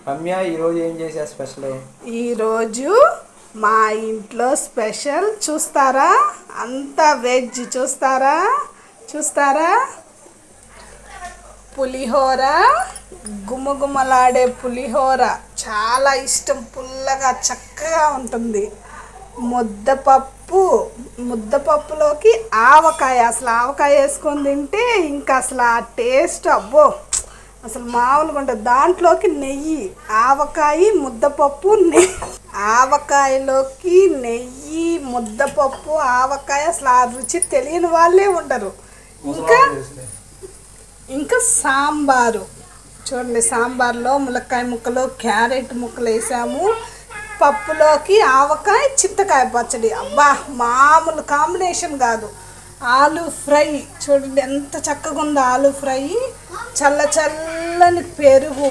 రమ్య ఈరోజు ఏం చేసా స్పెషల్? ఈరోజు మా ఇంట్లో స్పెషల్ చూస్తారా, అంతా వెజ్ చూస్తారా. పులిహోర, గుమగుమలాడే పులిహోర చాలా ఇష్టం, పుల్లగా చక్కగా ఉంటుంది. ముద్దపప్పులోకి ఆవకాయ, అసలు ఆవకాయ వేసుకొని తింటే ఇంకా అసలు ఆ టేస్ట్ అబ్బో అసలు మామూలుగా ఉంటుంది. దాంట్లోకి నెయ్యి, ఆవకాయ ముద్దపప్పు ఆవకాయలోకి నెయ్యి, ముద్దపప్పు, ఆవకాయ అసలు ఆ రుచి తెలియని వాళ్ళే ఉండరు. ఇంకా సాంబారు చూడండి, సాంబార్లో ములక్కాయ ముక్కలు, క్యారెట్ ముక్కలు వేసాము. పప్పులోకి ఆవకాయ, చింతకాయ పచ్చడి, అబ్బా మామూలు కాంబినేషన్ కాదు. ఆలు ఫ్రై చూడండి ఎంత చక్కగా ఉందో, ఆలు ఫ్రై, చల్లని పెరుగు